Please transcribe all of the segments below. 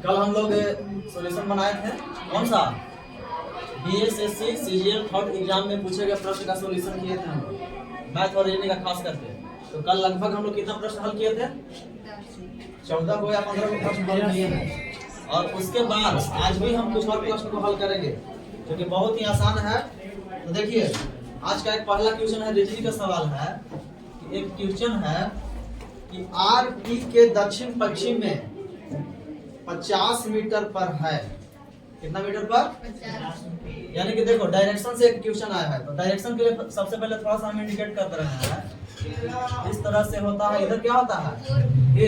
कल हम लोग सॉल्यूशन बनाए थे, कौन सा बीएसएससी सीजीएल थर्ड एग्जाम में पूछे गए प्रश्न का सॉल्यूशन किए थे हम लोग, मैथ और रीजनिंग का खास करके। तो कल लगभग हम लोग कितना प्रश्न हल किए थे? 14 को या 15 को प्रश्न हल किए हैं। और उसके बाद आज भी हम कुछ और प्रश्न को हल करेंगे जो कि बहुत ही आसान है। तो देखिए आज का एक पहला क्वेश्चन है, रीजनिंग का सवाल है। एक क्वेश्चन है कि आरपी के दक्षिण पश्चिम में 50 मीटर पर है। कितना मीटर पर? 50। यानी कि देखो डायरेक्शन से एक क्वेश्चन आया है, तो डायरेक्शन के लिए सबसे पहले थोड़ा सा हम इंडिकेट करते रहे हैं। इस तरह से होता है, इधर क्या होता है?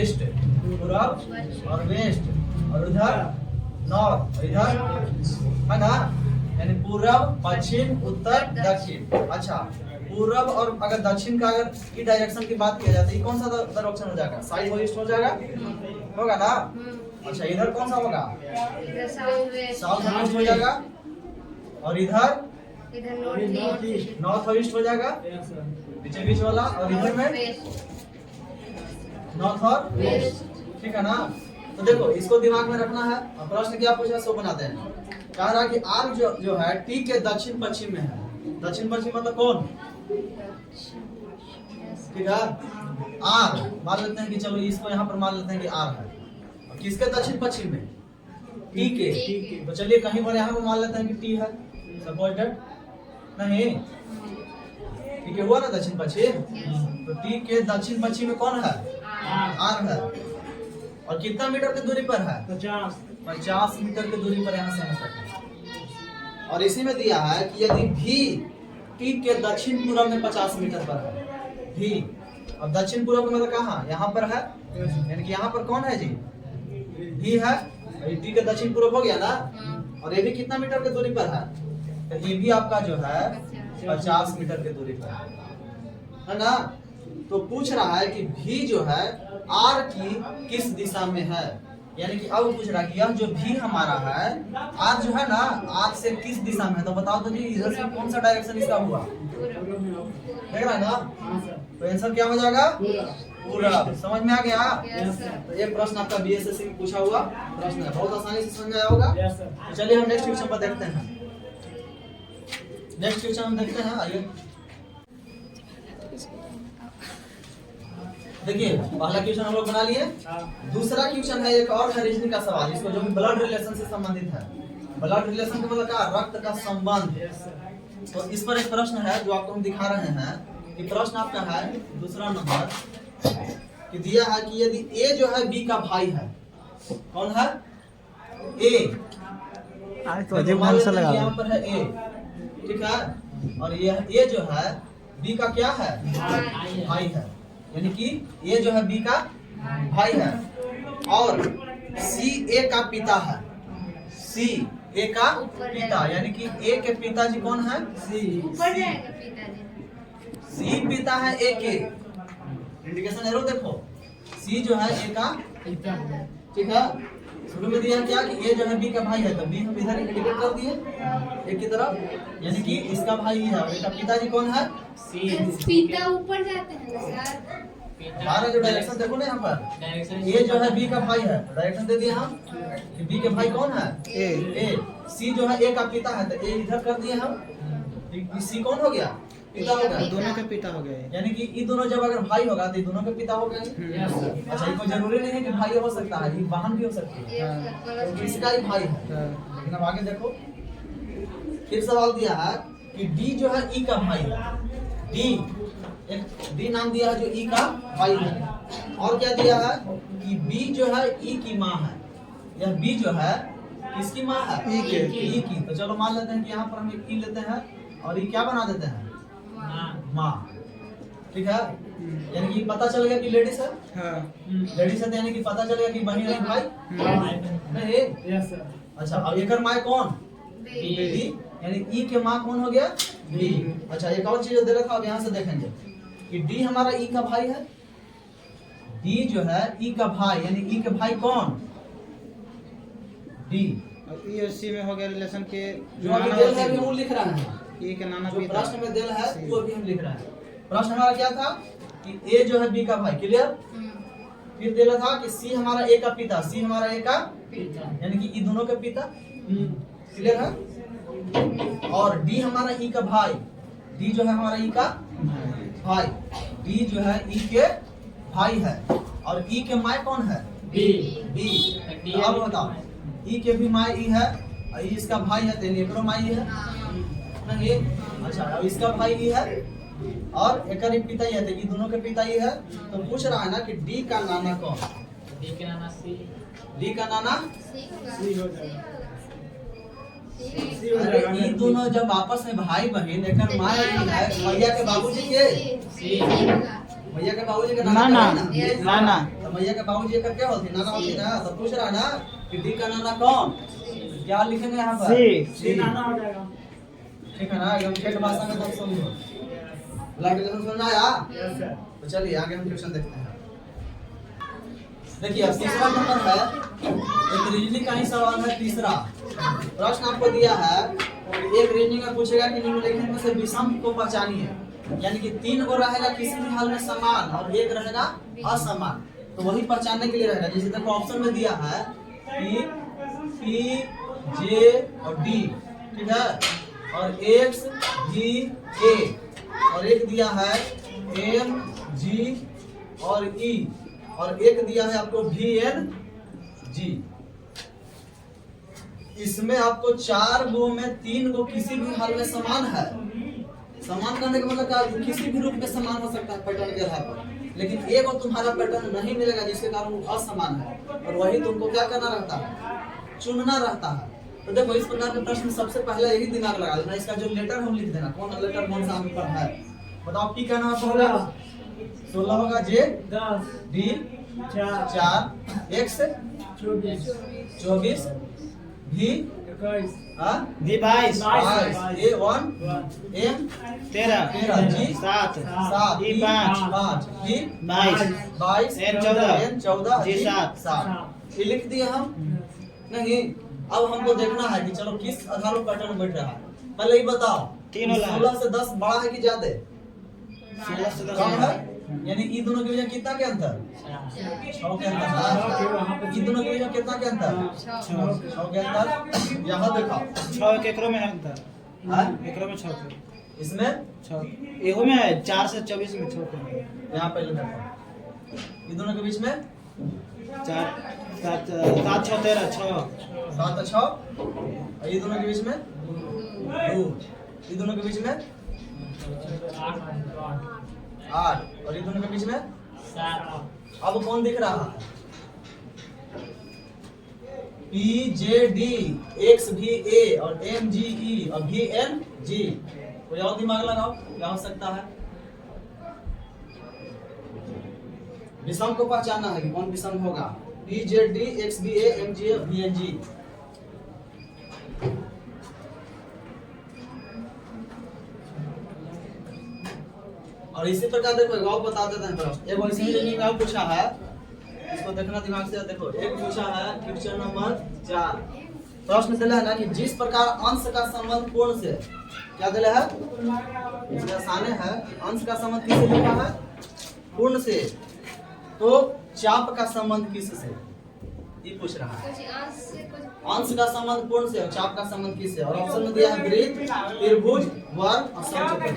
ईस्ट, पूरब और वेस्ट, और उधर नॉर्थ, इधर है ना, यानी पूरब, पश्चिम, उत्तर, दक्षिण। अच्छा, पूरब और अगर दक्षिण का अगर की डायरेक्शन की बात किया जाए तो कौन सा डायरेक्शन हो जाएगा? साउथ ईस्ट हो जाएगा, होगा ना? अच्छा, इधर कौन सा होगा? साउथ वेस्ट हो जाएगा, और इधर नॉर्थ ईस्ट हो जाएगा, बीच बीच वाला, और इधर में नॉर्थ और वेस्ट। ठीक है ना? तो देखो इसको दिमाग में रखना है। अब प्रश्न क्या पूछा सो बनाते हैं। कह रहा कि आर जो है टी के दक्षिण पश्चिम में है। दक्षिण पश्चिम मतलब कौन? ठीक है, आर मान लेते हैं कि चलो इसको यहाँ पर मान लेते हैं कि आर है। किसके दक्षिण पश्चिम में? टी के। तो चलिए कहीं पर यहाँ पर मान लेते हैं कि टी है, सपोज दैट। नहीं, टी के हुआ ना दक्षिण पश्चिम, तो टी के दक्षिण पश्चिम में कौन है? आर है। और कितना मीटर की दूरी पर है? 50 मीटर की दूरी पर यहाँ से हम सकते। और इसी में दिया है कि यदि भी टी के दक्षिण पूर्व में 50 मीटर पर है, भी। अब दक्षिण पूर्व का मतलब कहाँ? यहाँ पर है, यानी कि यहाँ पर कौन है जी? भी है। टी के दक्षिण पूर्व हो गया ना, और ये भी कितना मीटर की दूरी पर है? तो ये भी आपका जो है 50 मीटर की दूरी पर है ना। तो पूछ रहा है कि भी जो है आर की किस दिशा में है, यानी कि अब पूछ रहा है कि यह जो भी हमारा है आर जो है ना, आर से किस दिशा में है। तो बताओ तो जी इधर से कौन सा डायरेक्शन इसका हुआ? देख रहा है ना? तो आंसर क्या हो जाएगा? पूरब। समझ में आ गया? तो ये प्रश्न आपका बीएसएससी में पूछा हुआ प्रश्न है, बहुत आसानी से समझ में आया होगा। तो चलिए हम नेक्स्ट क्वेश्चन पर देखते हैं। नेक्स्ट क्वेश्चन हम देखते हैं, आइए। देखिए पहला क्वेश्चन हम लोग बना लिए। दूसरा क्वेश्चन है एक और है रीजनिंग का सवाल, इसको जो कि ब्लड रिलेशन से संबंधित है। ब्लड रिलेशन का मतलब क्या? रक्त का संबंध। तो इस पर एक प्रश्न है जो आपको हम दिखा रहे हैं कि प्रश्न आपका है दूसरा नंबर कि दिया है कि यदि ए जो है बी का भाई है। कौन है? ए। तो यहाँ पर है ए, ठीक है, और यह ए जो है बी का क्या है? भाई है, यानी कि ये जो है बी का भाई है। और सी ए का पिता है। सी ए का पिता, यानी कि ए के पिताजी कौन है? सी पिता है ए के। इंडिकेशन एरो देखो, सी जो है ए का पिता है। ठीक है, शुरू में दिया क्या कि ए जो है बी का भाई है, तो बी हम इधर इंडिकेट कर दिए एक की तरफ, यानी कि इसका भाई है। और इसका पिताजी कौन है? सी। पिता ऊपर जाते हैं सर। हमारा जो डायरेक्शन देखो ना यहाँ पर, ए जो है बी का भाई है, डायरेक्शन दे दिए हम कि बी के भाई कौन है? ए। सी जो है ए का पिता है, तो ए इधर कर दिए हम। सी कौन हो गया? पिता हो गया, दोनों के पिता हो गए। यानी कि ये दोनों जब अगर भाई होगा तो ये दोनों के पिता हो गए। अच्छा, ये कोई जरूरी नहीं है कि भाई हो सकता है, ये बहन भी हो सकती है, तो इसका ही भाई है। लेकिन अब आगे देखो, फिर सवाल दिया है कि डी जो है ई का भाई है। डी नाम दिया है जो ई का भाई है। और क्या दिया है कि बी जो है ई की माँ है। यह बी जो है किसकी माँ है? ई की। तो चलो मान लेते हैं कि यहाँ पर हम ई लेते हैं और ई क्या बना देते हैं? माँ। ठीक है, यानी कि पता चल गया कि लेडीज है। लेडीज है, यानी कि पता चल गया कि बहन है भाई नहीं। अच्छा, अब एक माँ कौन? बी, यानी ई के माँ कौन हो गया? बी। अच्छा, एक और चीज दे रखा, अब यहाँ से देखेंगे कि डी हमारा ई का भाई है। डी जो है ई का भाई, यानी ई के भाई कौन? डी। ई और सी में हो गया रिलेशन के जो अभी देल है वो लिख रहा है। ई के नाना जो पिता प्रश्न में देल है वो भी हम लिख रहे हैं। प्रश्न हमारा क्या था कि ए जो है बी का भाई, क्लियर? फिर देला था कि सी हमारा ए का पिता, सी हमारा ए का यानी कि ई दोनों के पिता, क्लियर है। और डी हमारा ई का भाई, डी जो है हमारा ई का भाई, डी जो है ई के भाई है। और ई के माय कौन है? बी। तो अब बताओ ई के भी माय ई है और ई इसका भाई है, तो एकरो माय ई है नहीं? अच्छा, अब इसका भाई ई है और एकर ही पिता ही है, तो ई दोनों के पिता ही है। तो पूछ रहा है ना कि डी का नाना कौन? डी के नाना सी, डी का नाना सी हो अरे ई दोनों जब आपस में भाई बहन एकर माँ है, भैया के बाबूजी के भैया के बाबूजी के नाना नाना, तो भैया के बाबूजी एकर क्या होती? नाना होती ना। तो पूछ रहा है ना कि डी का नाना कौन? क्या लिखेंगे यहाँ पर? सी नाना हो जाएगा। ठीक है ना, एकदम ठेठ भाषा में तब समझो। लाइक लेसन सुनना आया? तो चलिए आगे हम क्वेश्चन देखते हैं। देखिए अब तीसरा नंबर है, एक रीजनिंग का ही सवाल है। तीसरा प्रश्न आपको दिया है, एक रीजनिंग में पूछेगा कि निम्नलिखित में से विषम को पहचानिए, यानी कि 3 गो रहेगा किसी भी हाल में समान और 1 रहेगा असमान। तो वही पहचानने के लिए रहेगा। जैसे देखो ऑप्शन में दिया है पी, जे और डी, ठीक है, और एक्स, जी, ए, और एक दिया है एम, जी और ई, और एक दिया है आपको वी, एन, जी। इसमें आपको 4 गो में 3 गो किसी भी हाल में समान है। समान करने का मतलब क्या? किसी भी रूप में समान हो सकता है पैटर्न के आधार पर, लेकिन एक और तुम्हारा पैटर्न नहीं मिलेगा जिसके कारण वो असमान है, और वही तुमको क्या करना रहता है? चुनना रहता है। तो देखो इस प्रकार के प्रश्न सबसे पहले यही दिमाग लगा लेना, इसका जो लेटर हम लिख देना, कौन लेटर कौन सा पर है। बताओ पी का नाम होगा 16 होगा, जे 10, डी 4, एक्स 24, भी 21, हाँ वी 22, ए 1, एम 13, जी 7, ई 5, भी 22, एन 14, जी 7। ये लिख दिए हम नहीं। अब हमको देखना है कि चलो किस आधार पर पैटर्न बैठ रहा है। पहले ये बताओ 16 से 10 बड़ा है कि ज्यादा? 16 से 10 कम है, यानी ई दोनों के बीच कितना के अंतर? 6 के अंतर है। ई दोनों के बीच कितना के अंतर? 6 के अंतर। यहाँ देखो 6 एकरो में है अंतर, हाँ? एकरो में 6 के, इसमें 6 एगो में है 4 से 24 में 6 के। यहाँ पहले देखो ई दोनों के बीच में 4 7 7 6 13 6 7 6, और ये दोनों के बीच में 2, ये दोनों के बीच में 8, और ये दोनों के बीच में 7। अब कौन दिख रहा है? पी, जे, डी, एक्स, भी, ए, और एम, जी, ई, और भी, एन, जी। कोई और दिमाग लगाओ, क्या हो सकता है? विषम को पहचानना है कि कौन विषम होगा। पी, जे, डी, एक्स, बी, ए, एम, जी, भी, एन, जी। और इसी प्रकार देखो एक और बता देते हैं प्रश्न। एक वैसे ही रीजनिंग का पूछा है, इसको देखना दिमाग से। देखो एक पूछा है क्वेश्चन नंबर 4। प्रश्न दिला है ना कि जिस प्रकार अंश का संबंध कोण से, क्या दिला है? इसमें आसाने है, अंश का संबंध किससे लिखा है? कोण से। तो चाप का संबंध किससे? ये पूछ रहा है। अंश का संबंध कोण से और चाप का संबंध किससे? और ऑप्शन में दिया है वृत्त, त्रिभुज, वर्ग और समचतुर्भुज।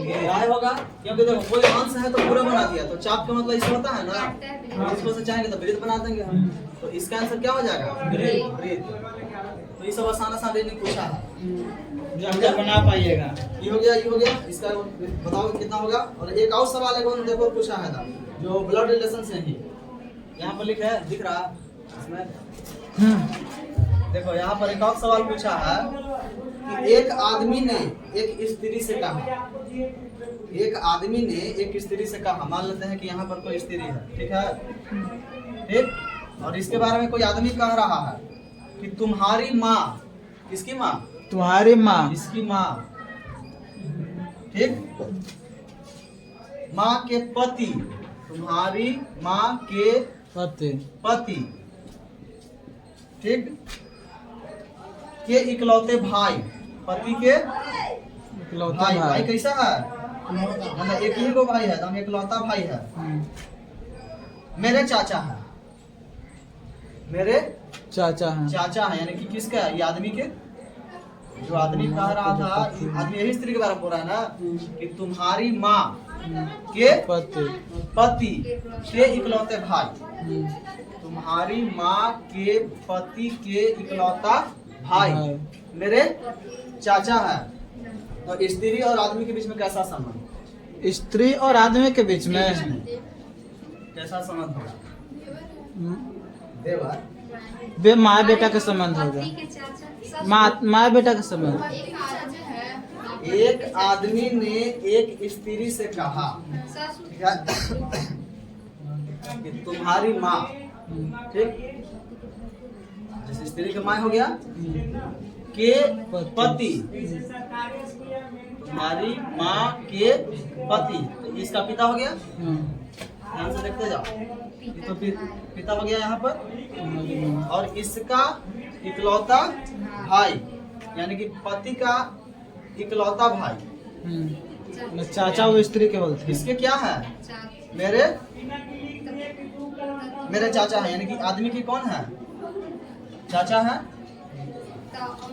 क्या होगा? क्योंकि देखो कोई अंश है तो पूरा बना दिया, तो चाप का मतलब इसमें होता है ना, इसको से चाहेंगे तो वृत्त बना देंगे हम। तो इसका आंसर क्या हो जाएगा? वृत्त। तो ये सब आसान आसान रीजनिंग पूछा है, जब बना पाइएगा। ये हो गया, ये हो गया। इसका बताओ कितना होगा। और एक और सवाल है कौन देखो पूछा है था, जो ब्लड रिलेशन से ही यहाँ पर लिखा है, दिख रहा इसमें। देखो यहाँ पर एक और सवाल पूछा है कि एक आदमी ने एक स्त्री से कहा, एक आदमी ने एक स्त्री से कहा, मान लेते हैं कि यहाँ पर कोई स्त्री है, ठीक है, ठीक। और इसके बारे में कोई आदमी कह रहा है कि तुम्हारी माँ, किसकी माँ? तुम्हारी माँ, इसकी माँ, ठीक, माँ के पति, तुम्हारी माँ के पति, ठीक, के इकलौते भाई, पति के भाई। भाई कैसा है? मतलब एक ही को भाई है, तो हम इकलौता भाई है, मेरे चाचा है, मेरे चाचा हैं। चाचा है, यानी कि किसका है? ये आदमी के, जो आदमी कह रहा था, आदमी यही स्त्री के बारे में बोल रहा है ना कि तुम्हारी माँ के पति। पति के इकलौते भाई, तुम्हारी माँ के पति के इकलौता भाई मेरे चाचा है। तो स्त्री और आदमी के बीच में कैसा संबंध? स्त्री और आदमी के बीच में कैसा संबंध होगा? देवा वे माँ बेटा का संबंध होगा। पति के चाचा माँ बेटा का संबंध। एक चाचा है, एक आदमी ने एक स्त्री से कहा ससुर क्या? कि तुम्हारी माँ, ठीक, जैसे स्त्री का माँ हो गया, के पति, तुम्हारी माँ के पति, तो इसका पिता हो गया। ध्यान से देखते जाओ, ये तो पिता हो गया यहाँ पर, और इसका इकलौता भाई, यानी कि पति का इकलौता भाई। चाचा वो स्त्री के बोलते हैं। इसके क्या है? मेरे चाचा है, यानी कि आदमी की कौन है? चाचा है।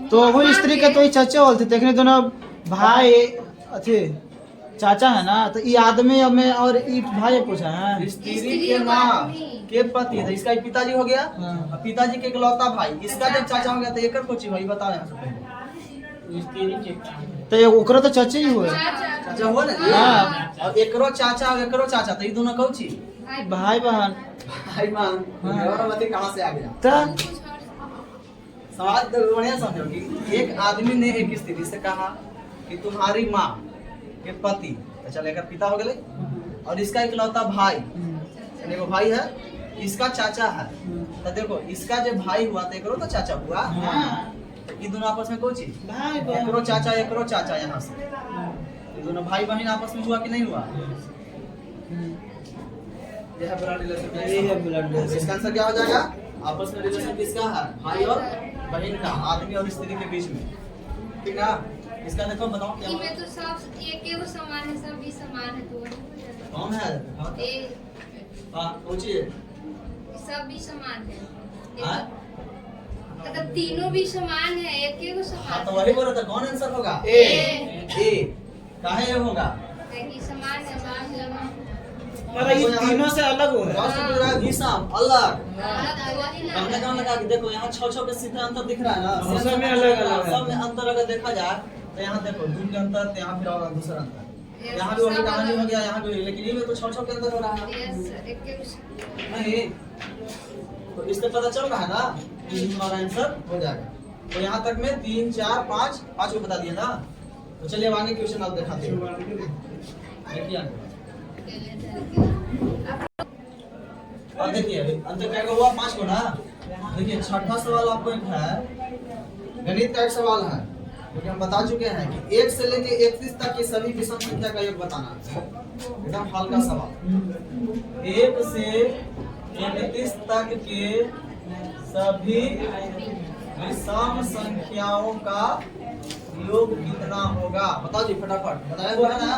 तो वो स्त्री के तो ही चाचा बोलते, देखने दोनों भाई अच्छे चाचा है ना, तो ये आदमी में और ये भाई पूछा है। स्त्री के माँ के पति, तो इसका पिताजी हो गया, और पिताजी के इकलौता भाई, इसका जब चाचा हो गया तो एक कोची भाई बताओ यहाँ से। तो ये ओकरो तो चाचा ही हुए। चाचा हुआ ना, हाँ। और एकरो चाचा और एकरो चाचा, तो ये दोनों कौची भाई बहन। भाई मान, कहाँ से आ गया? तो सवाल तो बढ़िया समझो कि एक आदमी ने एक स्त्री से कहा कि तुम्हारी माँ के पति, तो चल एक पिता हो गए, और इसका इकलौता भाई, यानी वो भाई है, इसका चाचा है। तो देखो इसका जो भाई हुआ तो एकरो तो चाचा हुआ। तो ये दोनों आपस में कोई चीज, एकरो चाचा यहाँ से, ये दोनों भाई बहन आपस में हुआ कि नहीं हुआ? यह है ब्लड रिलेशन। इसका आंसर क्या हो जाएगा? आपस में रिलेशन किसका है? भाई और बहन का, आदमी और स्त्री के बीच में, ठीक है। इसका देखो बताओ क्या इसमें तो सब एक ही वो समान है, सब भी समान है, तो कौन है? हाँ पूछिए। सब भी समान है, हाँ? मतलब तीनों भी समान है, एक ही वो हाँ समान तो है। वही बोला था, कौन आंसर होगा? ए। काहे ये होगा? कि समान है, समान है। मतलब ये तीनों से अलग हो रहा राष्ट्र गुजरात घीसाम अलग। वही ना। हमने कहा लगा कि देखो यहाँ 6 के सीधे अंतर दिख रहा है ना, सब में अलग-अलग है। सब में अंतर अगर देखा जाए तो यहाँ देखो 2 के अंतर, तो यहाँ फिर और दूसरा अंतर, यहाँ भी वही कहानी हो गया, यहाँ भी, लेकिन ये में तो 6 के अंतर हो रहा है। यस, एक ही नहीं, तो इससे पता चल रहा है ना कि तुम्हारा आंसर हो जाएगा। तो यहाँ तक में 3, 4, 5 को बता दिया ना। तो चलिए अब आगे क्वेश्चन आप दिखाते हैं। देखिए अब देखिए अंतर क्या हुआ? 5 को ना। देखिए छठा सवाल आपको एक है, गणित का एक सवाल है, क्योंकि हम बता चुके हैं कि 1 से लेके 31 तक की सभी विषम संख्या का योग बताना है। एकदम हल्का सवाल। 1 से 31 तक के सभी विषम संख्याओं का योग कितना होगा? बताओ जी फटाफट, बताया हुआ है ना।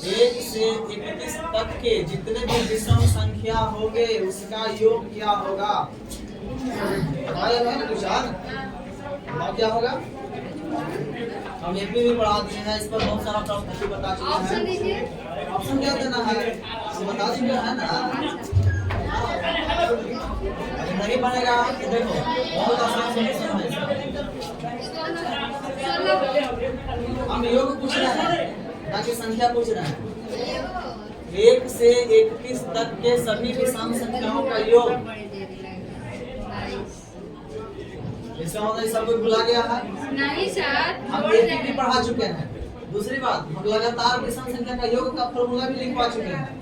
1 से 31 तक के जितने भी विषम संख्या होंगे उसका योग क्या होगा? बताया है ना कुछ? बताओ क्या होगा? हम ये भी पढ़ा दिए हैं, इस पर बहुत सारा प्रश्न बता चुके ऑप्शन हैं। दीजिए। ऑप्शन क्या देना है? तो बता चुके हैं ना। अगर नहीं बनेगा तो देखो बहुत आसान सॉल्यूशन है इसका। हम योग पूछ रहे हैं ताकि संख्या पूछ रहे हैं। 1 से 31 तक के सभी विषम संख्याओं का योग, इसका मतलब सब कुछ भुला गया है। नहीं सर, हम एक भी पढ़ा चुके हैं। दूसरी बात, हम लगातार विषम संख्या का योग का फॉर्मूला भी लिखवा चुके हैं,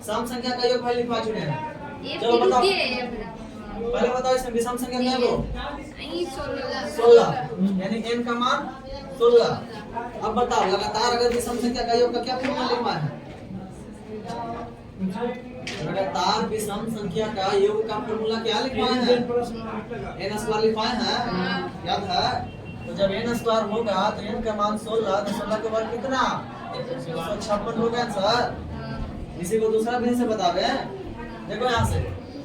सम संख्या का योग भी लिखवा चुके हैं। चलो बताओ, पहले बताओ इसमें विषम संख्या क्या है? वो 16, यानी n का मान 16। अब बताओ लगातार अगर विषम संख्या का योग का क्या फॉर्मूला लिखवा है? लगातार विषम संख्या का योग का फॉर्मूला क्या लिखवाए हैं? n स्क्वायर लिखवाए हैं, याद है? तो जब n स्क्वायर होगा तो n का मान 16, तो 16 का वर्ग कितना? 256 होगा सर। इसी को दूसरा विधि से बतावे हैं। देखो यहाँ से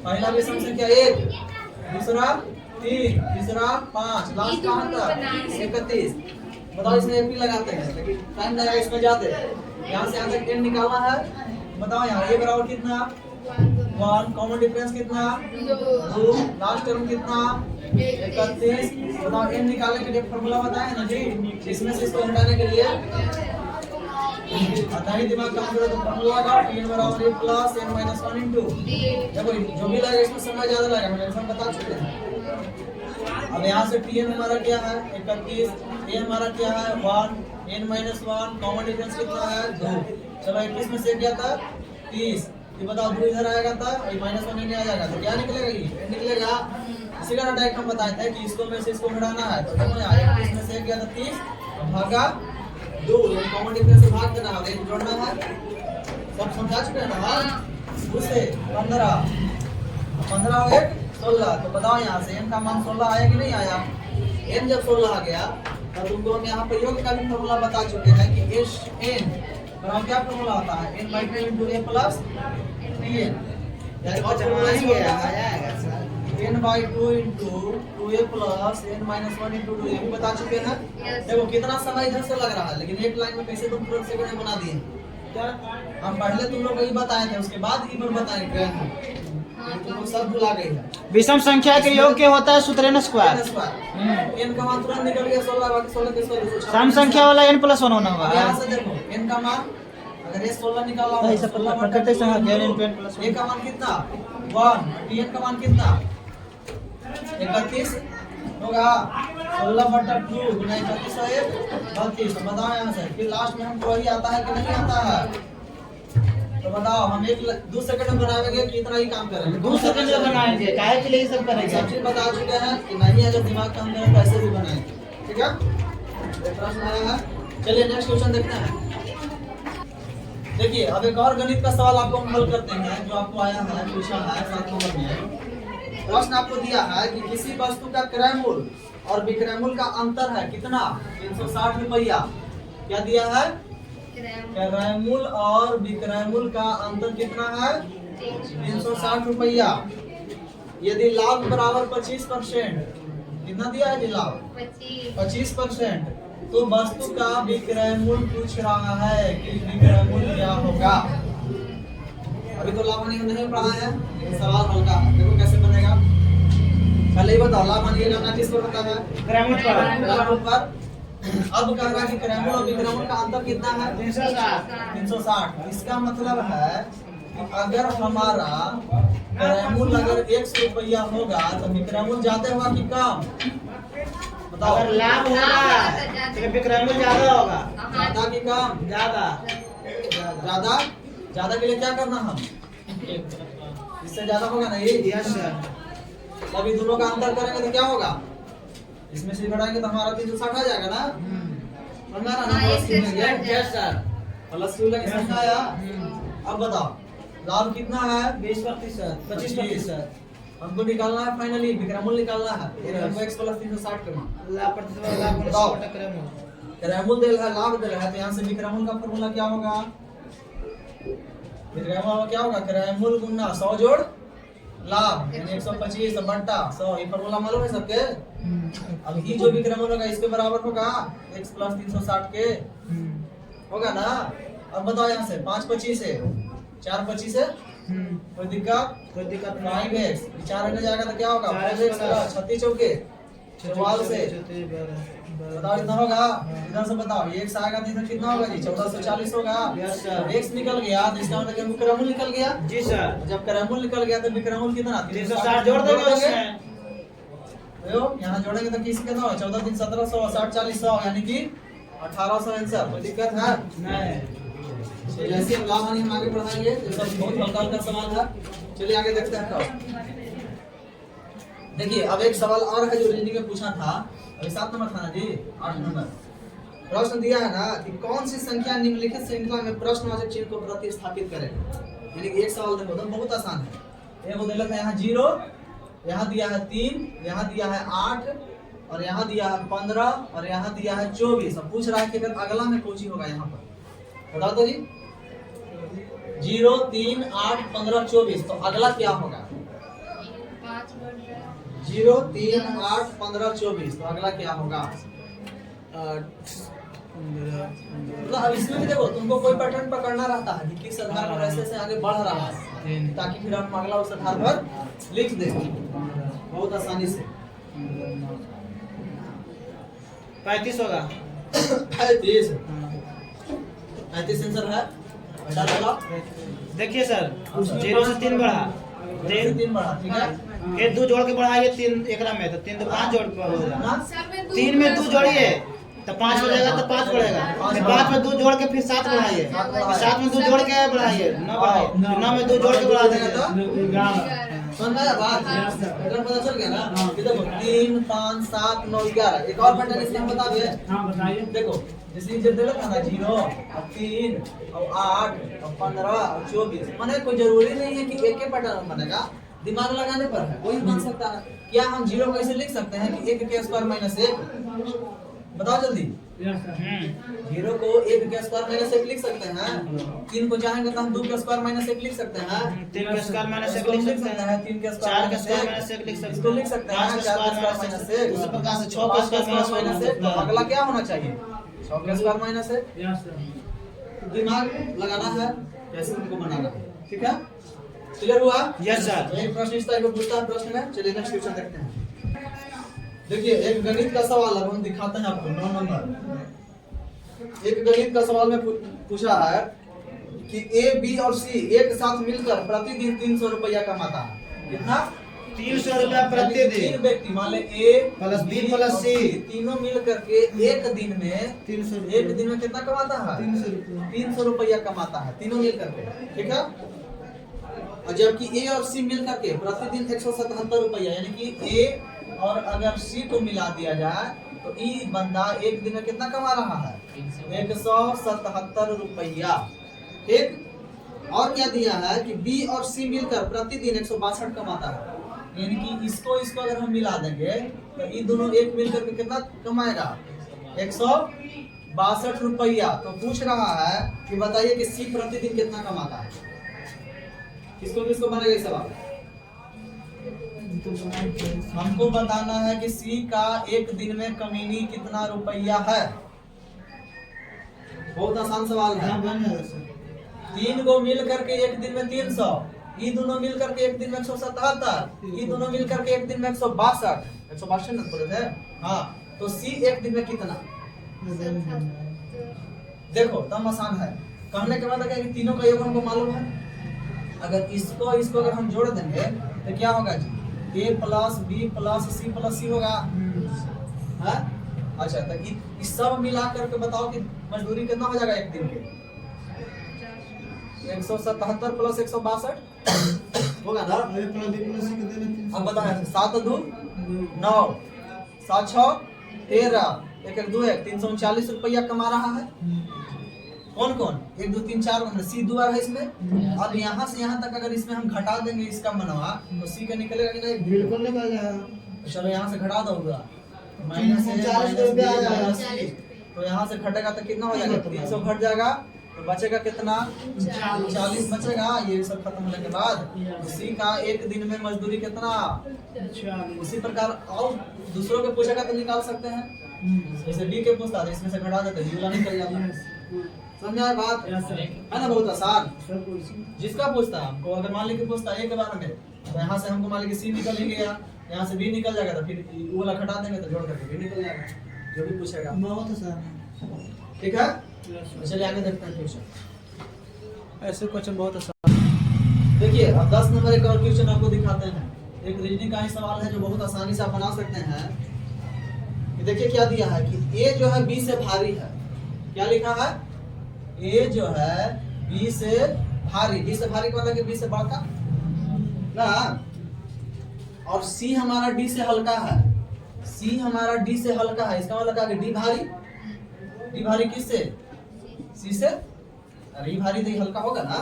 पहला विषम संख्या 1, दूसरा 3, तीसरा 5, लास्ट कहाँ तक 31। बताओ इसमें एपी लगाते हैं लेकिन टाइम लगा इसमें जाते। यहाँ से यहाँ तक n निकालना है। बताओ यहाँ a बराबर कितना 1, कॉमन डिफरेंस कितना 2, लास्ट टर्म कितना 31। बताओ n निकालने के लिए फॉर्मूला बताए ना जी, इसमें से इसको हटाने के लिए आता ही दिमाग काम करो तो फॉर्मूला का n बराबर a plus n minus 1 into. देखो जो भी लगेगा इसमें समय ज्यादा लगेगा, हम आंसर बता चुके हैं। अब यहाँ से tn हमारा क्या है 31, a हमारा क्या है 1, n माइनस 1, कॉमन डिफरेंस कितना है 2। चलो 21 में से क्या था 30। ये बताओ 2 इधर आएगा था ये माइनस 1 नहीं आ जाएगा तो क्या निकलेगा, ये निकलेगा। इसी का डायरेक्ट हम बताए थे कि इसको में से इसको घटाना है। तो देखो यहाँ 21 में से गया था 30 भागा 2, ये कॉमन डिफरेंस से भाग देना है, जोड़ना है। सब समझा चुके हैं ना। दूसरे 15 और 1 16। तो बताओ यहाँ से n का मान 16 आया कि नहीं आया। n जब 16 आ गया तब तुमको हम यहाँ पर योग का भी फॉर्मूला बता चुके हैं कि n पर क्या फॉर्मूला होता है n/2 into a plus tn। n/2 into 2a plus n minus 1 into 2 ये भी बता चुके हैं। देखो कितना समय इधर से लग रहा है लेकिन एक लाइन में कैसे तुम तुरंत सेकंड बना दिए। क्या हम पहले तुम लोग को ही बताए थे, उसके बाद इवन बताएंगे तुम लोग सब भुला गए हैं। विषम संख्या के योग क्या होता है सूत्र n स्क्वायर। n का मान तुरंत निकल गया 16, बाकी 16 के 16। सम संख्या वाला n प्लस 1 होना होगा। यहाँ से देखो n का मान अगर ये 16 निकाला तो ऐसा प्रकृति संख्या n प्लस a का मान कितना 1, tn का मान कितना 31 होगा 16/2 गुना 31 और 1 32। तो बताओ यहाँ से फिर लास्ट में हमको वही आता है कि नहीं आता है। तो बताओ हम 2 सेकंड में बनाएंगे कि इतना ही काम करेंगे 2 सेकंड में बनाएंगे, काहे के लिए ये सब करेंगे। सब चीज बता चुके हैं कि नहीं अगर दिमाग काम करें तो ऐसे भी बनाएंगे। ठीक है, एक प्रश्न आया है। चलिए नेक्स्ट क्वेश्चन देखते हैं। देखिए अब एक और गणित का सवाल आपको हम हल करते हैं जो आपको आया है, पूछा है 7 नंबर में। प्रश्न आपको दिया है कि किसी वस्तु का क्रय मूल्य और विक्रय मूल्य का अंतर है कितना 360 रुपया। क्या दिया है क्रय मूल्य और विक्रय मूल्य का अंतर कितना है 360 रुपया। यदि लाभ बराबर 25%, कितना दिया है जी लाभ 25%, तो वस्तु का विक्रय मूल्य पूछ रहा है कि विक्रय मूल्य क्या होगा। अभी तो लाभ हानि नहीं पढ़ा है, सवाल हल्का है। देखो कैसे बनेगा, पहले ही बताओ लाभ हानि करना किस पर होता है क्रय मूल्य पर। अब कहेगा कि क्रय मूल्य और विक्रय मूल्य का अंतर कितना है 360। इसका मतलब है कि अगर हमारा क्रय मूल्य अगर 100 रुपया होगा तो विक्रय मूल्य ज्यादा होगा कि कम बताओ। अगर लाभ होगा तो विक्रय मूल्य ज्यादा होगा। ज्यादा कि कम ज्यादा। ज्यादा के लिए क्या करना हम इससे ज्यादा होगा ना ये। Yes sir. अभी दोनों का अंतर करेंगे तो क्या होगा, इसमें से घटाएंगे तो हमारा 360 आ जाएगा ना। हमारा ना यस सर प्लस क्यू लगे संख्या आया। अब बताओ लाभ कितना है 20%, 25%। हमको निकालना है फाइनली विक्रय मूल्य निकालना है। ये हमको x प्लस 360 करना लाभ बताओ। क्रय मूल्य दे रहा है लाभ दे रहा है तो यहाँ से विक्रय मूल्य का फॉर्मूला क्या होगा। विक्रय मूल्य क्या होगा क्रय मूल्य गुना 100 जोड़ लाभ यानी 125 बट्टा 100। ये फॉर्मूला मालूम है सबके। अब ये जो विक्रय मूल्य होगा इसके बराबर होगा x प्लस 360 के होगा ना। अब बताओ यहाँ से 5 25 है 4 25 है कोई दिक्कत 5x 4 हट जाएगा तो क्या होगा 5x 36 चौके 44 से बताओ कितना होगा। इधर से बताओ ये x आएगा तो इधर कितना होगा जी 1440 होगा। x निकल गया तो इसका मतलब विक्रय मूल्य निकल गया। जी सर। जब क्रय मूल्य निकल गया तो विक्रय मूल्य कितना 360 जोड़ देंगे उसमें। यहाँ जोड़ेंगे तो किस कितना होगा 14 3 1700 60 40 100 यानी कि 1800 आंसर। कोई दिक्कत है नहीं। जैसे हम लाभ हानि हम आगे बढ़ाएंगे तो सब बहुत हल्का हल्का सवाल है। चलिए आगे देखते हैं। देखिए अब एक सवाल और है जो रीजनिंग में पूछा था। अभी 7 नंबर था ना जी 8 नंबर प्रश्न दिया है ना कि कौन सी संख्या निम्नलिखित श्रृंखला में प्रश्नवाचक चिन्ह को प्रतिस्थापित करे। यानी कि एक सवाल देखो तो बहुत आसान है। एक उदाहरण है यहाँ 0, यहाँ दिया है 3, यहाँ दिया है 8 और यहाँ दिया है 15 और यहाँ दिया है 24। अब पूछ रहा है कि अगर अगला में कोची होगा यहाँ पर बताओ तो जी। 0 3 8 15 24, तो अगला क्या होगा? 5 बढ़ रहा है। 0 3 8 15 24, तो अगला क्या होगा? मतलब अब इसमें भी देखो, तुमको कोई पैटर्न पकड़ना रहता है कि किस आधार पर ऐसे से आगे बढ़ रहा है, ताकि फिर हम अगला उस आधार पर लिख दें बहुत आसानी से। 35 होगा। 35 आंसर है। बता दो। देखिए सर, 0 से 3 बढ़ा, 3 बढ़ा, ठीक है। फिर 2 जोड़ के बढ़ाइए 3 एकरा में, तो 3 तो 5 जोड़ के हो जाएगा। सर में 3 में 2 जोड़िए तो 5 हो जाएगा, तो 5 बढ़ेगा। फिर 5 में 2 जोड़ के फिर 7 बढ़ाइए, 7 में 2 जोड़ के बढ़ाइए 9 बढ़ाइए, 9 में 2 जोड़ के बढ़ा देंगे तो समझ में आया बात? मतलब पता चल गया ना कि देखो 3 5 7 9 11। एक और पैटर्न इसमें हम बता दें। हाँ बताइए। देखो जैसे जब दिया था ना 0 और 3 और 8 और 15 और 24, माने कोई जरूरी नहीं है कि एक ही पैटर्न बनेगा, दिमाग लगाने पर है, कोई बन सकता है। क्या हम 0 को ऐसे लिख सकते हैं कि 1 के स्क्वायर माइनस 1? बताओ जल्दी। 0 को 1 के स्क्वायर माइनस 1 लिख सकते हैं। 3 को चाहेंगे तो हम 2 के स्क्वायर माइनस 1 लिख सकते हैं। 3 के स्क्वायर माइनस 1 इसको लिख लिख सकते सकते हैं, हैं 3 के 4 के स्क्वायर स्क्वायर माइनस माइनस 1 लिख सकते हैं, इसको लिख सकते हैं 5 के 4 के स्क्वायर स्क्वायर माइनस 1। उसी प्रकार से 6 5 के के स्क्वायर स्क्वायर माइनस 1, तो अगला क्या होना चाहिए? 6 के स्क्वायर माइनस 1। दिमाग लगाना है, कैसे उनको बनाना है, ठीक है? क्लियर हुआ? Yes sir. एक प्रश्न इस टाइप का पूछता है प्रश्न में। चलिए नेक्स्ट क्वेश्चन देखते हैं। देखिए एक गणित का सवाल है, हम दिखाते हैं आपको 9 नंबर। एक गणित का सवाल में पूछा है कि ए बी और सी एक साथ मिलकर प्रतिदिन 300 रुपया कमाता है। कितना? 300 रुपया प्रतिदिन। 3 व्यक्ति मान ले ए प्लस बी और प्लस सी तीनों मिल करके एक दिन में 300 एक दिन में कितना कमाता है? 300 रुपया कमाता है, तीनों मिल करके, ठीक है। और जबकि ए और सी मिल करके प्रतिदिन 177 रुपया, यानी कि ए और अगर सी को मिला दिया जाए तो ई बंदा एक दिन में कितना कमा रहा है? 177 रुपया, ठीक। और क्या दिया है कि बी और सी मिलकर प्रतिदिन 162 कमाता है, यानी कि इसको अगर हम मिला देंगे तो ये दोनों एक मिलकर के कितना कमाएगा? 162 रुपया। तो पूछ रहा है कि बताइए कि सी प्रतिदिन कितना कमाता है? किसको बनेगा ये सवाल? हमको बताना है कि सी का एक दिन में कमीनी कितना रुपया है। बहुत आसान सवाल है। 3 को मिल करके एक दिन में 300, ये दोनों मिल करके एक दिन में 177, ये दोनों मिल करके एक दिन में 162 ना बोले थे? हाँ, तो सी एक दिन में कितना? देखो तब आसान है। कहने के बाद क्या कि तीनों का योग हमको मालूम है। अगर इसको अगर हम जोड़ देंगे तो क्या होगा जी? ए प्लस बी प्लस सी होगा, है? अच्छा, तो इस सब मिला करके बताओ कि मजदूरी कितना हो जाएगा एक दिन के? 177 प्लस 162 होगा ना? अब बताएं 7 2 9 7 6 13 1 1 2 1 339 रुपया कमा रहा है। कौन 1 2 3 4 सी 2 है इसमें। अब यहाँ से यहाँ तक अगर इसमें हम घटा देंगे इसका मनवा तो सी का निकलेगा कि नहीं? बिल्कुल निकल जाएगा। चलो यहाँ से घटा दोगा, माइनस 40, तो यहाँ से घटेगा तो कितना हो जाएगा? 300 घट जाएगा तो बचेगा कितना? 40 बचेगा। ये सब खत्म होने के बाद सी का एक दिन में मजदूरी कितना? उसी प्रकार और दूसरों के पूछेगा तो निकाल सकते हैं। जैसे डी के पूछता है इसमें से घटा देते हैं, निकल जाता है। समझा बात है ना? बहुत आसान। जिसका पूछता है हमको, अगर मान लीजिए पूछता है ए के बारे में, तो यहाँ से हमको मान लीजिए सी निकल ही गया, यहाँ से बी निकल जाएगा, तो फिर वो वाला घटा देंगे तो जोड़ करके बी निकल जाएगा, जो भी पूछेगा। बहुत आसान है। ठीक है, चलिए आगे देखते हैं क्वेश्चन। ऐसे क्वेश्चन बहुत आसान। देखिए अब 10 नंबर एक और क्वेश्चन आपको दिखाते हैं। एक रीजनिंग का ही सवाल है जो बहुत आसानी से आप बना सकते हैं। देखिए क्या दिया है कि ए जो है बी से भारी है। क्या लिखा है? ए जो है बी से भारी, बी से भारी का मतलब बी से बड़ा ना, और सी हमारा डी से हल्का है। सी हमारा डी से हल्का है, इसका मतलब क्या? डी भारी। डी भारी किससे? सी से। अरे भारी तो हल्का होगा ना।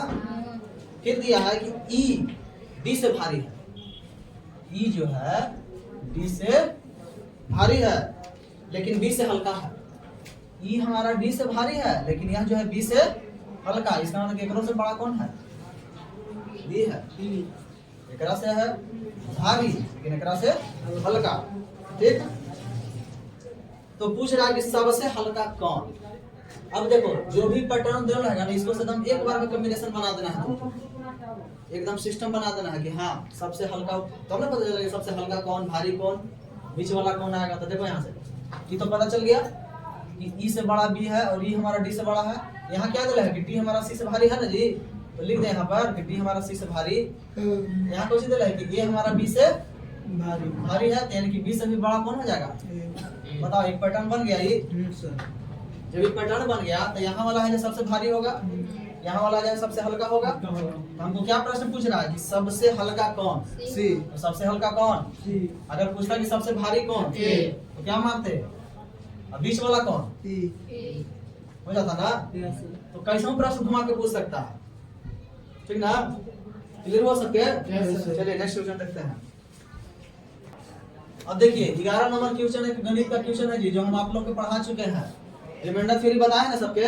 फिर दिया है कि ई डी से भारी है। ई जो है डी से भारी है लेकिन बी से हल्का है। ई हमारा डी से भारी है लेकिन यहाँ जो है बी से हल्का, इसका मतलब एकरों से बड़ा कौन है? दी है, एकरा से है भारी लेकिन एकरा से हल्का। ठीक, तो पूछ रहा है कि सबसे हल्का कौन। अब देखो जो भी पैटर्न देना है ना इसको एकदम एक बार में कॉम्बिनेशन बना देना है, एकदम सिस्टम बना देना है कि हाँ सबसे हल्का, तब ना पता चलेगा सबसे हल्का कौन, भारी कौन, बीच वाला कौन आएगा। तो देखो यहाँ से ये तो पता चल गया कि ई से बड़ा बी है और ई हमारा डी से बड़ा है। यहाँ क्या दिला है कि डी हमारा सी से भारी है ना जी, तो लिख दे यहाँ पर कि डी हमारा सी से भारी। यहाँ कुछ दिला है कि ए हमारा बी से भारी है, यानी कि बी से भी बड़ा कौन हो जाएगा। बताओ एक पैटर्न बन गया ये। जब एक पैटर्न बन गया तो यहाँ वाला है जो सबसे भारी होगा, यहाँ वाला जो सबसे हल्का होगा। तो हमको क्या प्रश्न पूछ रहा है कि सबसे हल्का कौन, सी। तो सबसे हल्का कौन, सी। अगर पूछता कि सबसे भारी कौन, ए, तो क्या मानते, अब बीच वाला कौन, हो जाता ना। तो कैसा प्रश्न घुमा के पूछ सकता है, ठीक ना, क्लियर हो सके। चलिए नेक्स्ट क्वेश्चन देखते हैं। अब देखिए 11 नंबर क्वेश्चन एक गणित का क्वेश्चन है जी, जो हम आप लोग को पढ़ा चुके हैं। रिमाइंडर थ्योरी बताए ना सबके।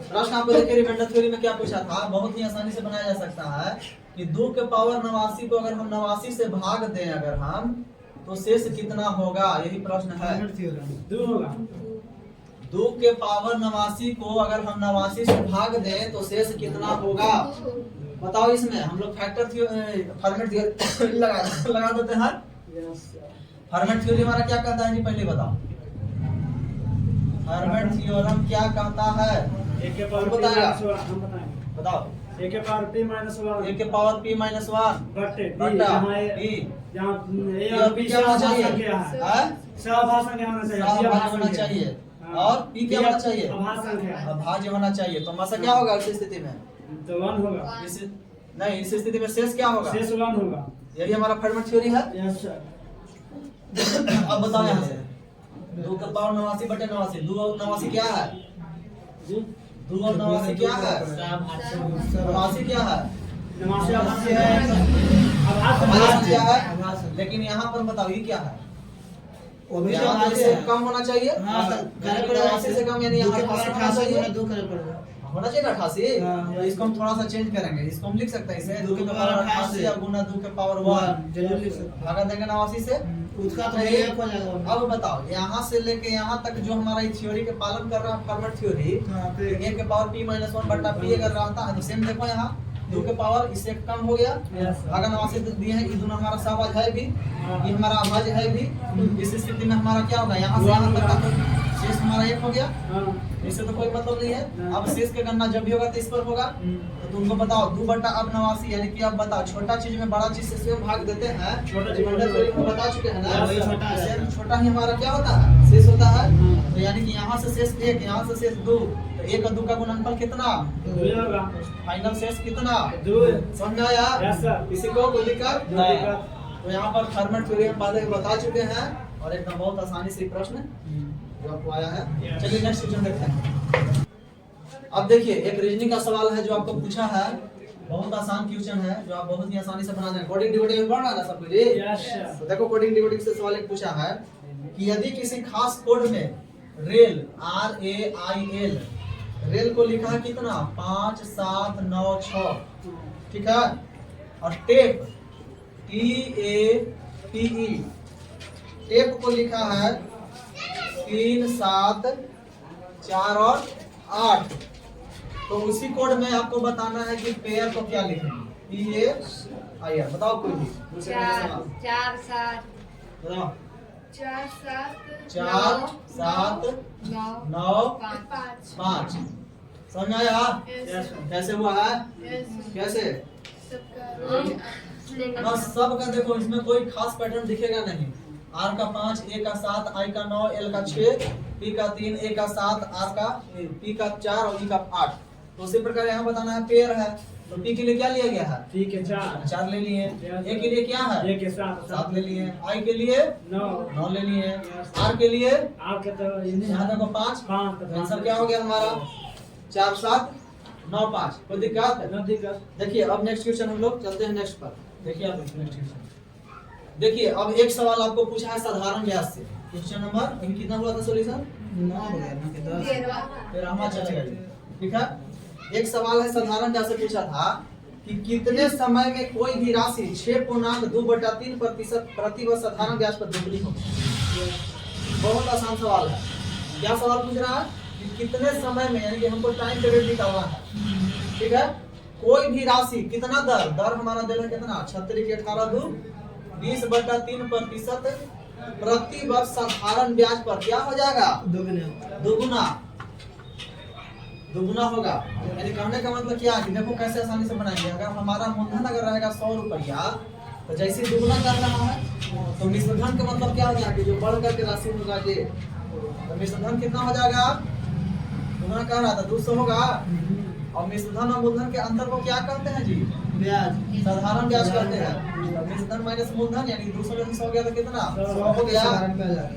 प्रश्न आपको देखिए रिमाइंडर थ्योरी में क्या पूछा था, बहुत ही आसानी से बनाया जा सकता है कि 2 के पावर 89 को अगर हम 89 से भाग दें अगर हम, तो शेष कितना होगा, यही प्रश्न है। 2 के पावर 89 को अगर हम 89 से भाग दें तो शेष कितना होगा। बताओ इसमें हम लोग फैक्टर फॉर्मेट थ्योरी लगा देते हैं। फॉर्मेट थ्योरी हमारा क्या कहता है जी, पहले बताओ। फॉर्मेट थ्योरम क्या कहता है, एक के पावर बताएगा, हम बताएंगे। बताओ। एक के पावर p - 1 एक के पावर p - 1 बटे बटा p, जहाँ a और b क्या होना चाहिए, सहभाज्य संख्या होना चाहिए, सहभाज्य होना चाहिए। और p क्या होना चाहिए, अभाज्य संख्या, अभाज्य होना चाहिए। तो हमारा क्या होगा इस स्थिति में, तो 1 होगा। नहीं, इस स्थिति में शेष क्या होगा, शेष 1 होगा। यही हमारा फॉर्मेट थ्योरी है। Yes sir. अब बताओ यहाँ से 2 का पावर 89 बटे 89, 2 और 89 क्या है, 2 और 89 क्या है, 89 क्या है, 89 अभाज्य है, अभाज्य क्या है। लेकिन यहाँ पर बताओ ये क्या है, वो भी यहाँ अभाज्य से है। कम होना चाहिए। हाँ, यानी कि 89 से कम, यानी यहाँ 88 होना चाहिए, 2 करे पड़ेगा। होना चाहिए 88। हाँ। तो इसको हम थोड़ा सा चेंज करेंगे, इसको हम लिख सकते हैं इसे 2 के पावर 88 और गुना 2 के पावर 1 जरूर लिख सकते हैं। भागा देंगे 89 से। उसका तो नहीं, एक हो जाएगा। अब बताओ यहाँ से लेके यहाँ तक जो हमारा ये थ्योरी के पालन कर रहा है फॉर्मेट थ्योरी, हाँ, तो a के पावर p - 1 बटा p अगर रहता है तो सेम देखो यहाँ 2 के पावर इससे कम हो गया, भागा 89 दिए हैं, ये दोनों हमारा सहभाज्य है भी, ये हमारा अभाज्य है भी। इस स्थिति में हमारा क्या होगा, यहाँ से यहाँ तक का तो शेष हमारा 1 हो गया, इससे तो कोई मतलब नहीं है। अब शेष के गणना जब भी होगा तो इस पर होगा। तो तुमको बताओ 2 बटा अब 89, यानी कि अब बताओ छोटा चीज में बड़ा चीज से स्वयं भाग देते हैं, छोटा चीज में बता चुके हैं ना, वही छोटा है। शेष छोटा ही हमारा क्या होता है, शेष होता है। तो यानी कि यहाँ से शेष 1, यहाँ से शेष 2, तो 1 और 2 का गुणनफल कितना, 2 होगा। फाइनल शेष कितना, 2। समझ आया। Yes sir. किसी को कोई दिक्कत कोई नहीं। दिक्कत। तो यहाँ पर फॉर्मेट थ्योरी हम पहले बता चुके हैं और एकदम बहुत आसानी से प्रश्न जो आपको आया है। चलिए नेक्स्ट क्वेश्चन देखते हैं। अब देखिए एक रीजनिंग का सवाल है जो आपको पूछा है, बहुत आसान क्वेश्चन है जो आप बहुत ही आसानी से बना देंगे। कोडिंग डिकोडिंग पढ़ रहा है ना सब कुछ। Yes sir. तो देखो कोडिंग डिकोडिंग से सवाल एक पूछा है कि यदि किसी खास कोड में रेल RAIL रेल को लिखा है कितना 5 7 9 6, ठीक है, और टेप TAPE टेप को लिखा है 3 7 4 और 8। तो उसी कोड में आपको बताना है कि पेयर को क्या लिखेंगे, PAIR। बताओ कोई भी दूसरे वाले सवाल 4 7 बताओ। 4 7 4 7 9 5 समझ आया। Yes sir. कैसे हुआ है, कैसे बस सब का देखो, इसमें कोई खास पैटर्न दिखेगा नहीं। R का 5, A का 7, I का 9, L का 6, P का 3, A का 7, R का P का 4 और E का 8। तो उसी प्रकार यहाँ बताना है पेयर है, तो P के लिए क्या लिया गया है, ठीक है 4। 4 ले लिए। A के लिए क्या है, 1 के 7 7 ले लिए। I के लिए 9 ले लिए। R के लिए आपके तो यहाँ देखो 5। 5 आंसर क्या हो गया हमारा 4 7 9 5। कोई दिक्कत है? न दिक्कत। देखिए अब नेक्स्ट क्वेश्चन हम लोग चलते हैं नेक्स्ट पर। देखिए आप नेक्स्ट क्वेश्चन देखिए। अब एक सवाल आपको पूछा है साधारण व्यास से, क्वेश्चन नंबर अभी कितना हुआ था सोल्यूशन, 9 हो गया ना कि 10। फिर हम चलेगा जी, ठीक है। एक सवाल है साधारण व्यास से पूछा था कि कितने समय में कोई भी राशि 6.2/3% प्रतिवर्ष साधारण ब्याज पर दोगुनी होगी। बहुत आसान सवाल है। क्या सवाल पूछ रहा है कि कितने समय में, यानी कि हमको टाइम पीरियड निकालना है, ठीक है। कोई भी राशि कितना दर हमारा दिल है कितना 36 के 18 2 20/3% प्रति वर्ष साधारण ब्याज पर क्या हो जाएगा, दुगुना होगा। यानी कहने का मतलब क्या है कि देखो कैसे आसानी से बनाएंगे। अगर हमारा मूलधन अगर रहेगा 100 रुपया, तो जैसे दुगुना कर रहा है तो मिश्रधन का मतलब क्या हो जाएगा, जो बढ़ करके राशि होगा ये, तो मिश्रधन कितना हो जाएगा, दुगुना कह रहा था 200 होगा। और मिश्रधन और मूलधन के अंतर को क्या कहते हैं जी, ब्याज, साधारण ब्याज कहते हैं। मिश्रधन माइनस मूलधन यानी 200 में 200 हो गया तो कितना 100 हो गया।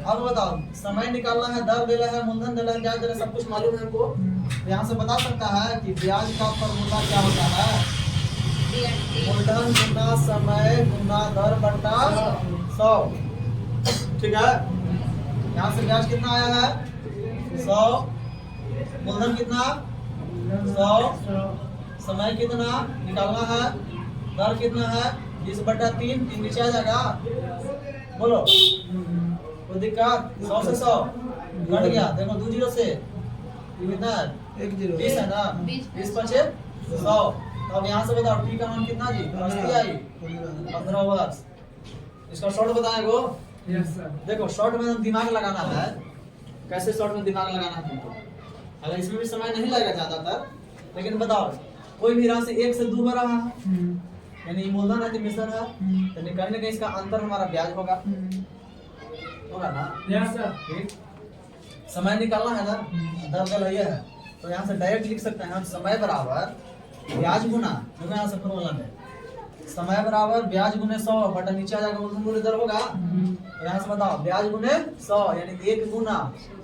अब बताओ समय निकालना है, दर देना है, मूलधन देना है, ब्याज देना है, सब कुछ मालूम है हमको। यहाँ से बता सकता है कि ब्याज का फॉर्मूला क्या होता है, मूलधन गुना समय गुना दर बटा 100, ठीक है। यहाँ से ब्याज कितना आया है 100, मूलधन कितना 100, समय कितना निकालना है, दर कितना है 20/3, नीचे आ जाएगा, बोलो कोई दिक्कत। 100 से 100 घट गया, देखो 2 0 से कितना है 20 है ना, 20 5 100। तो अब यहाँ से बताओ टी का मान कितना जी, 15 वर्ष। इसका शॉर्ट बताएगो। Yes sir. देखो शॉर्ट में दिमाग लगाना है, कैसे शॉर्ट में दिमाग लगाना है तुमको। अगर इसमें भी समय नहीं लगेगा ज्यादातर, लेकिन बताओ कोई भी राशि 1 से 2 बढ़ रहा है, यानी मूलधन है मिश्रण है, तो कहीं ना कहीं इसका अंतर हमारा ब्याज होगा ना। Yes sir. ठीक, समय निकालना है ना, दर दल ये है, तो यहाँ से डायरेक्ट लिख सकते हैं समय बराबर ब्याज गुना, देखो यहाँ से फॉर्मूला में समय बराबर ब्याज गुने 100 बटा नीचे आ जाएगा मूलधन गुने दर होगा। तो यहाँ से बताओ ब्याज गुने 100 यानी 1 गुना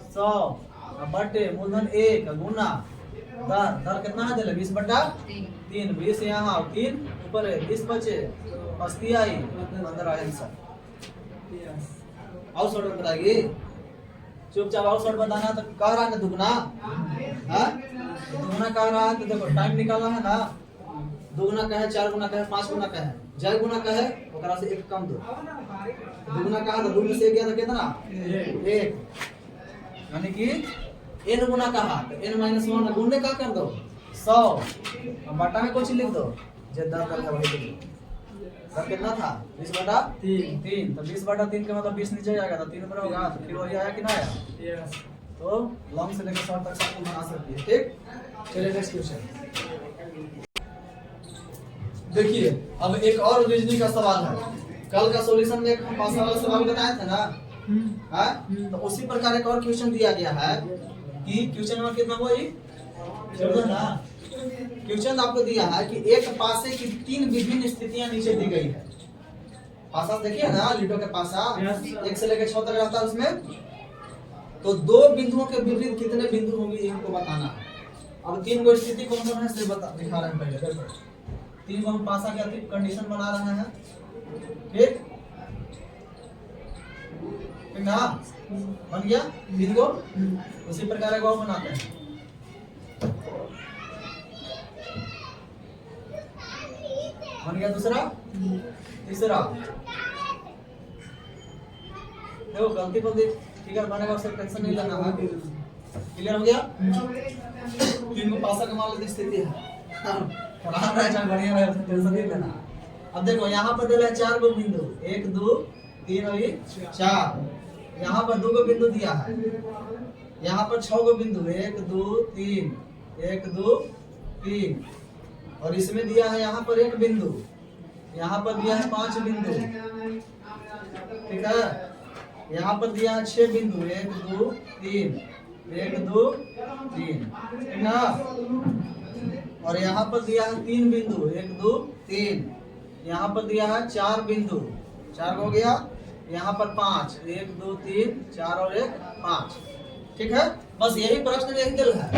100 बटे मूलधन 1 गुना दर कितना है, 20/3, 20 यहाँ 3 ऊपर 20 बचे 80 आई 15 आंसर। और शॉर्ट बताएगी, चुपचाप और शॉर्ट बताना। तो कह रहा है ना दुगना, हाँ दुगना कह रहा है, तो देखो टाइम निकालना है ना, दुगना कहे 4 गुना कहे 5 गुना कहे, जय गुना कहे ओकरा से 1 कम दो, दुगना कहा तो 2 में से 1 गया तो कितना 1, यानी कि n गुना कहा तो n - 1 गुणे का कर दो 100, अब बटा में कुछ लिख दो, जे दर का वही लिख दो। दर कितना था 20/3, तो 20/3 का मतलब 20 नीचे जाएगा तो 3 ऊपर होगा, तो फिर वही आया कि ना आया। यस। तो लॉन्ग से लेकर शॉर्ट तक सब बना सकती है, ठीक। चलिए नेक्स्ट क्वेश्चन देखिए। अब एक और रीजनिंग का सवाल है, कल का सॉल्यूशन में हम पास वाला सवाल बताए थे ना, हाँ तो उसी प्रकार एक और क्वेश्चन दिया गया है कि क्वेश्चन नंबर कितना हुआ ये 14 ना। क्वेश्चन आपको दिया है कि एक पासे की 3 विभिन्न स्थितियां नीचे दी गई है। पासा देखिए ना, लिटो के पासा 1 से लेकर 6 तक रहता है उसमें, तो 2 बिंदुओं के विपरीत कितने बिंदु होंगे ये हमको बताना है। अब 3 को स्थिति कौन कौन है से बता दिखा रहे हैं पहले, देखो 3 को हम पासा के अतिरिक्त कंडीशन बना रहे हैं, ठीक ना, बन गया 3 को। उसी प्रकार एक और बनाते हैं, बन गया दूसरा, तीसरा। देखो गलती फिगर बनेगा, उससे टेंशन नहीं लेना है, क्लियर हो गया। 3 को पासा का मान लेते स्थिति है, खराब रहे चाहे बढ़िया रहे, उससे टेंशन नहीं लेना। अब देखो यहाँ पर दिया है 4 गो बिंदु, 1 2 3 और 4। यहाँ पर 2 गो बिंदु दिया है, यहाँ पर 6 गो बिंदु 1 2 3 1 2 3, और इसमें दिया है यहाँ पर 1 बिंदु, यहाँ पर दिया है 5 बिंदु, ठीक है। यहाँ पर दिया है 6 बिंदु 1 2 3 1 2 3, ठीक ना। और यहाँ पर दिया है 3 बिंदु 1 2 3, यहाँ पर दिया है 4 बिंदु, 4 हो गया। यहाँ पर 5 1 2 3 4 और 1 5, ठीक है। बस यही प्रश्न यही दिल है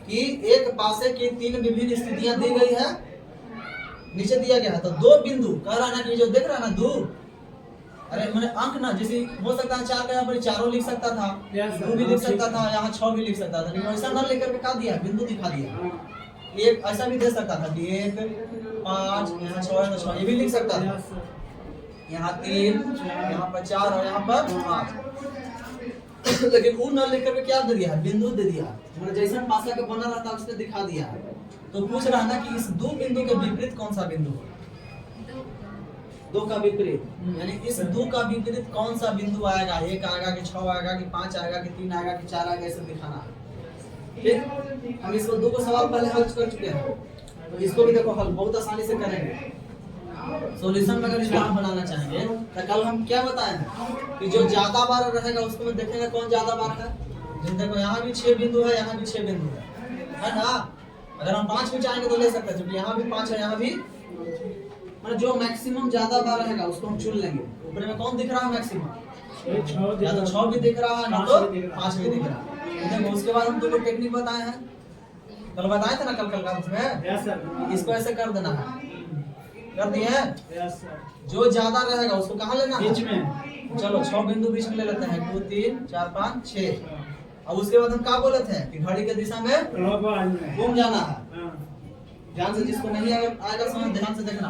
कि एक पासे की 3 विभिन्न स्थितियां दी गई है, नीचे दिया गया है, तो 2 बिंदु कह रहा ना कि जो देख रहा है ना 2, अरे मैंने अंक ना जैसे हो सकता है 4 का यहाँ पर 4 लिख सकता था, 2 भी लिख सकता था, यहाँ 6 भी लिख सकता था, लेकिन ऐसा ना लेकर के क्या दिया बिंदु दिखा दिया, एक ऐसा भी दे सकता था कि 1 5 यहाँ 6 है तो 6 ये भी लिख सकता था। Yes, sir. यहाँ 3 यहाँ पर 4 और यहाँ पर 5। लेकिन वो न लिख करके क्या दे दिया है, बिंदु दे दिया। मतलब जैसा पासा का बना रहता है उसने दिखा दिया है। तो पूछ रहा है ना कि इस दो बिंदु के विपरीत कौन सा बिंदु है? दो का विपरीत, यानी इस दो का विपरीत कौन सा बिंदु आएगा, 1 आएगा कि 6 आएगा कि 5 आएगा कि 3 आएगा कि 4 आएगा, ऐसे दिखाना है। ठीक, हम इसको दो को सवाल पहले हल कर चुके हैं, तो इसको भी देखो हल बहुत आसानी से करेंगे। सॉल्यूशन में अगर इसको हम बनाना चाहेंगे तो कल हम क्या बताए हैं कि जो ज्यादा बार रहेगा उसको में देखेंगे कौन ज्यादा बार है। जैसे देखो यहाँ भी 6 बिंदु है, यहाँ भी 6 बिंदु है ना। अगर हम 5 भी चाहेंगे तो ले सकते हैं, क्योंकि यहाँ भी 5 है, यहाँ भी, मतलब जो मैक्सिमम ज्यादा बार रहेगा उसको हम चुन लेंगे। ऊपर में कौन दिख रहा है मैक्सिमम, ये 6 या तो 6 भी दिख रहा है ना तो 5 भी दिख रहा है। देखो उसके बाद हम दो टेक्निक बताए हैं, कल बताए थे ना, कल का उसमें Yes, sir. इसको ऐसे कर देना है, कर दिए हैं। Yes, sir. जो ज्यादा रहेगा उसको कहाँ लेना है, बीच में। चलो 6 बिंदु बीच में ले लेते हैं, 2 3 4 5 6। अब उसके बाद हम क्या बोले थे कि घड़ी के दिशा में Clockwise में। घूम जाना है। हाँ। ध्यान से, जिसको नहीं आएगा समझ ध्यान से देखना।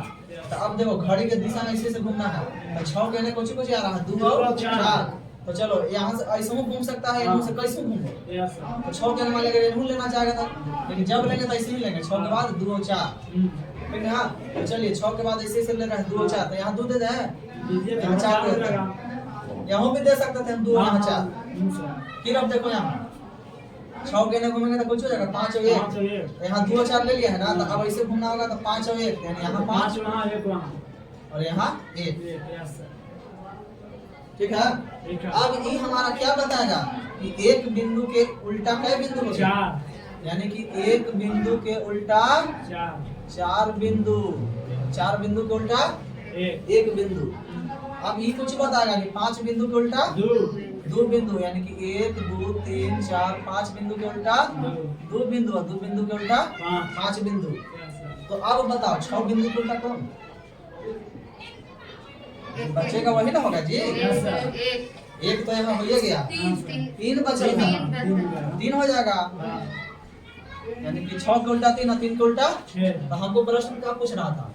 तो अब देखो घड़ी के दिशा में इसी से घूमना है। तो 6 कहने कुछ कुछ आ रहा है, 2 और 4। तो चलो यहाँ से ऐसे घूम सकता है, यहाँ से कैसे घूमो। Yes, sir. तो 6 कहने वाले अगर इन्हों लेना चाहेगा था, लेकिन जब लेंगे तो ऐसे ही लेंगे, 6 के बाद 2 और 4। ठीक है हाँ, तो चलिए 6 के बाद ऐसे ले रहे हैं 2 और 4, तो यहाँ 2 दे दें, दीजिए, यहाँ 4 दे लगा। दें। यहाँ भी दे सकते थे हम 2 और यहाँ 4। sir. फिर अब देखो यहाँ 6 कहने घूमेंगे तो कुछ हो जाएगा 5 और 1। 5 और 1। तो यहाँ 2 और 4 ले लिया है ना, तो अब ऐसे घूमना होगा तो 5 और 1, यानी यहाँ 5 5 वहाँ, 1 वहाँ। और यहाँ 1। Yes, sir. ठीक है। ठीक है। अब ये हमारा क्या बताएगा कि एक बिंदु के उल्टा कई बिंदु होते हैं, 4 यानी कि एक बिंदु के उल्टा 4 4 बिंदु, 4 बिंदु के उल्टा 1 एक बिंदु। अब ये कुछ बताएगा कि 5 बिंदु के उल्टा 2 2 बिंदु, यानी कि 1 2 3 4 5 बिंदु के उल्टा 2 बिंदु और 2 बिंदु के उल्टा 5 बिंदु। Yes, sir. तो अब बताओ 6 बिंदु के उल्टा कौन? बच्चे का वही ना होगा जी। Yes, sir. एक तो यहाँ हो ही गया, 3 बचल है, 3 हो जाएगा। हाँ। यानी कि 6 के उल्टा 3 और 3 के उल्टा। 6 तो हमको प्रश्न क्या पूछ रहा था,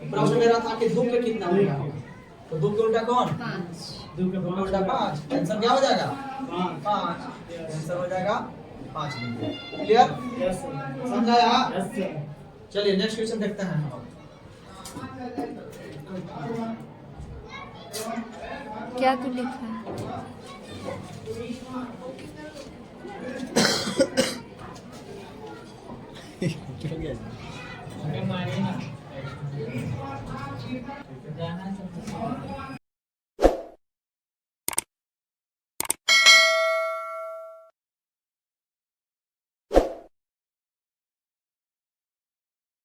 प्रश्न दे रहा था कि 2 के कितना होगा, तो 2 के उल्टा कौन, 2 के 2 के उल्टा 5। आंसर क्या हो जाएगा 5। आंसर हो जाएगा 5 बिंदु। Clear, Yes, sir. समझाया। Yes, sir. चलिए नेक्स्ट क्वेश्चन देखते हैं। क्या तू लिखा है? अगर मारे ना जाना